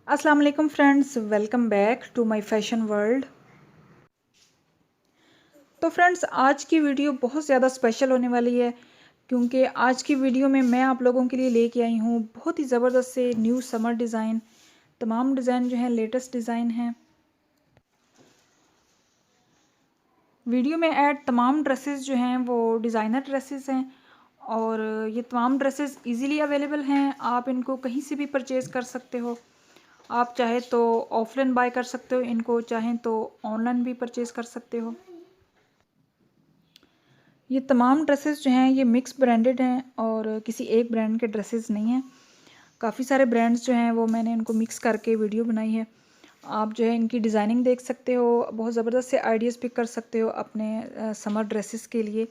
अस्सलाम वालेकुम friends, welcome back to my fashion world. तो फ्रेंड्स, आज की वीडियो बहुत ज़्यादा स्पेशल होने वाली है क्योंकि आज की वीडियो में मैं आप लोगों के लिए लेके आई हूँ बहुत ही ज़बरदस्त से न्यू समर डिज़ाइन। तमाम डिज़ाइन जो हैं लेटेस्ट डिज़ाइन हैं। वीडियो में ऐड तमाम ड्रेसेस जो हैं वो डिज़ाइनर ड्रेसेस हैं और ये तमाम ड्रेसेस इजीली अवेलेबल हैं। आप इनको कहीं से भी परचेज़ कर सकते हो। आप चाहे तो ऑफलाइन बाय कर सकते हो इनको, चाहें तो ऑनलाइन भी परचेज़ कर सकते हो। ये तमाम ड्रेसेस जो हैं ये मिक्स ब्रांडेड हैं और किसी एक ब्रांड के ड्रेसेस नहीं हैं। काफ़ी सारे ब्रांड्स जो हैं वो मैंने इनको मिक्स करके वीडियो बनाई है। आप जो है इनकी डिज़ाइनिंग देख सकते हो, बहुत ज़बरदस्त से आइडियाज़ पिक कर सकते हो अपने समर ड्रेसेस के लिए।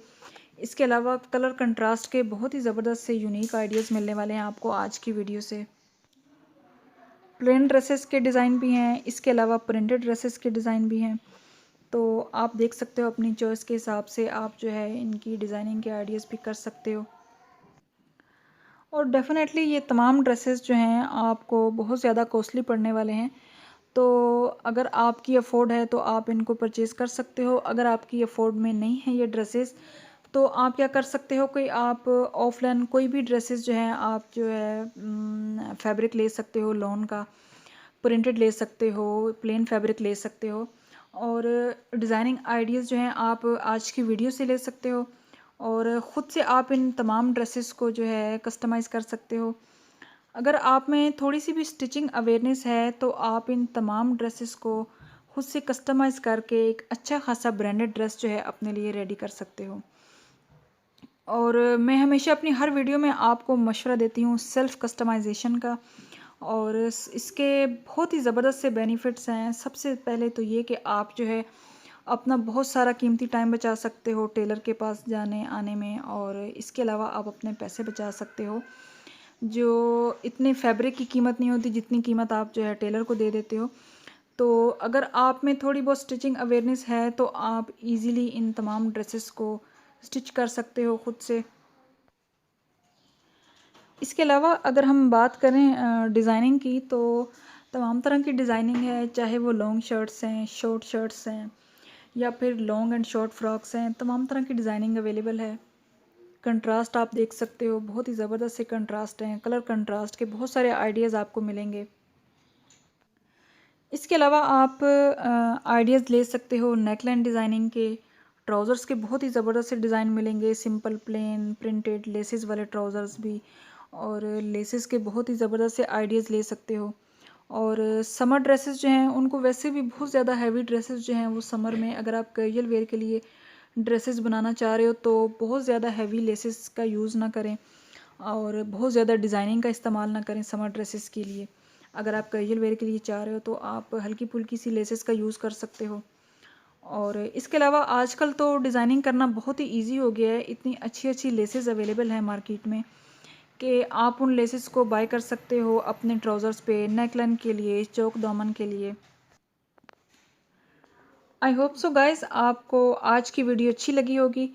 इसके अलावा कलर कंट्रास्ट के बहुत ही ज़बरदस्त से यूनिक आइडियाज़ मिलने वाले हैं आपको आज की वीडियो से। प्लेन ड्रेसेस के डिज़ाइन भी हैं, इसके अलावा प्रिंटेड ड्रेसेस के डिज़ाइन भी हैं। तो आप देख सकते हो अपनी चॉइस के हिसाब से आप जो है इनकी डिज़ाइनिंग के आइडियाज़ पिक कर सकते हो। और डेफ़िनेटली ये तमाम ड्रेसेस जो हैं आपको बहुत ज़्यादा कॉस्टली पड़ने वाले हैं। तो अगर आपकी अफ़ोर्ड है तो आप इनको परचेज़ कर सकते हो। अगर आपकी अफ़ोर्ड में नहीं है ये ड्रेसेस तो आप क्या कर सकते हो कि आप ऑफ़लाइन कोई भी ड्रेसेस जो हैं आप जो है फैब्रिक ले सकते हो लॉन का, प्रिंटेड ले सकते हो, प्लेन फैब्रिक ले सकते हो और डिज़ाइनिंग आइडियाज़ जो हैं आप आज की वीडियो से ले सकते हो और ख़ुद से आप इन तमाम ड्रेसेस को जो है कस्टमाइज़ कर सकते हो। अगर आप में थोड़ी-सी भी स्टिचिंग अवेयरनेस है तो आप इन तमाम ड्रेसेस को खुद से कस्टमाइज़ करके एक अच्छा ख़ासा ब्रांडेड ड्रेस जो है अपने लिए रेडी कर सकते हो। और मैं हमेशा अपनी हर वीडियो में आपको मशवरा देती हूँ सेल्फ़ कस्टमाइज़ेशन का और इसके बहुत ही ज़बरदस्त से बेनिफिट्स हैं। सबसे पहले तो ये कि आप जो है अपना बहुत सारा कीमती टाइम बचा सकते हो टेलर के पास जाने आने में और इसके अलावा आप अपने पैसे बचा सकते हो। जो इतने फैब्रिक की कीमत नहीं होती जितनी कीमत आप जो है टेलर को दे देते हो। तो अगर आप में थोड़ी बहुत स्टिचिंग अवेयरनेस है तो आप इजीली इन तमाम ड्रेसेस को स्टिच कर सकते हो खुद से। इसके अलावा अगर हम बात करें डिज़ाइनिंग की तो तमाम तरह की डिज़ाइनिंग है, चाहे वो लॉन्ग शर्ट्स हैं, शॉर्ट शर्ट्स हैं या फिर लॉन्ग एंड शॉर्ट फ्रॉक्स हैं, तमाम तरह की डिज़ाइनिंग अवेलेबल है। कंट्रास्ट आप देख सकते हो, बहुत ही ज़बरदस्त से कंट्रास्ट हैं, कलर कंट्रास्ट के बहुत सारे आइडियाज़ आपको मिलेंगे। इसके अलावा आप आइडियाज़ ले सकते हो नेकलाइन डिज़ाइनिंग के, ट्राउज़र्स के बहुत ही ज़बरदस्त से डिज़ाइन मिलेंगे, सिंपल, प्लेन, प्रिंटेड, लेसेस वाले ट्राउज़र्स भी और लेसेस के बहुत ही ज़बरदस्त से आइडियाज़ ले सकते हो। और समर ड्रेसेस जो हैं उनको वैसे भी बहुत ज़्यादा हैवी ड्रेसेस जो हैं वो समर में अगर आप कैजुअल वेयर के लिए ड्रेसेस बनाना चाह रहे हो तो बहुत ज़्यादा हैवी लेसेस का यूज़ ना करें और बहुत ज़्यादा डिज़ाइनिंग का इस्तेमाल ना करें समर ड्रेसेस के लिए। अगर आप कैजुअल वेयर के लिए चाह रहे हो तो आप हल्की-फुल्की सी लेसेस का यूज़ कर सकते हो। और इसके अलावा आजकल तो डिज़ाइनिंग करना बहुत ही ईज़ी हो गया है, इतनी अच्छी-अच्छी लेसेस अवेलेबल हैं मार्केट में कि आप उन लेसेस को बाय कर सकते हो अपने ट्राउज़र्स पे, नेकलाइन के लिए, चौक दामन के लिए। आई होप सो गाइस आपको आज की वीडियो अच्छी लगी होगी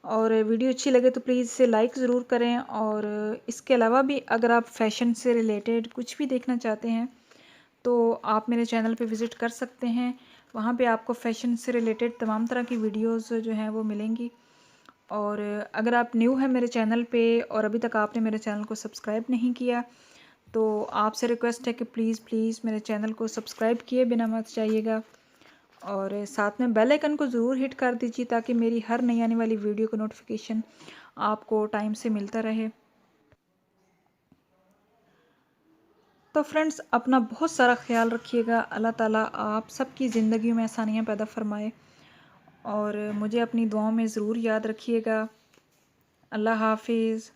और वीडियो अच्छी लगे तो प्लीज़ इसे लाइक ज़रूर करें और इसके अलावा भी अगर आप फैशन से रिलेटेड कुछ भी देखना चाहते हैं तो आप मेरे चैनल पे विज़िट कर सकते हैं। वहाँ पे आपको फ़ैशन से रिलेटेड तमाम तरह की वीडियोस जो हैं वो मिलेंगी। और अगर आप न्यू हैं मेरे चैनल पे और अभी तक आपने मेरे चैनल को सब्सक्राइब नहीं किया तो आपसे रिक्वेस्ट है कि प्लीज़ प्लीज़ मेरे चैनल को सब्सक्राइब किए बिना मत जाइएगा और साथ में बेल आइकन को ज़रूर हिट कर दीजिए ताकि मेरी हर नई आने वाली वीडियो का नोटिफिकेशन आपको टाइम से मिलता रहे। तो फ्रेंड्स अपना बहुत सारा ख्याल रखिएगा। अल्लाह ताला आप सबकी ज़िंदगी में आसानियाँ पैदा फरमाए और मुझे अपनी दुआओं में ज़रूर याद रखिएगा। अल्लाह हाफिज़।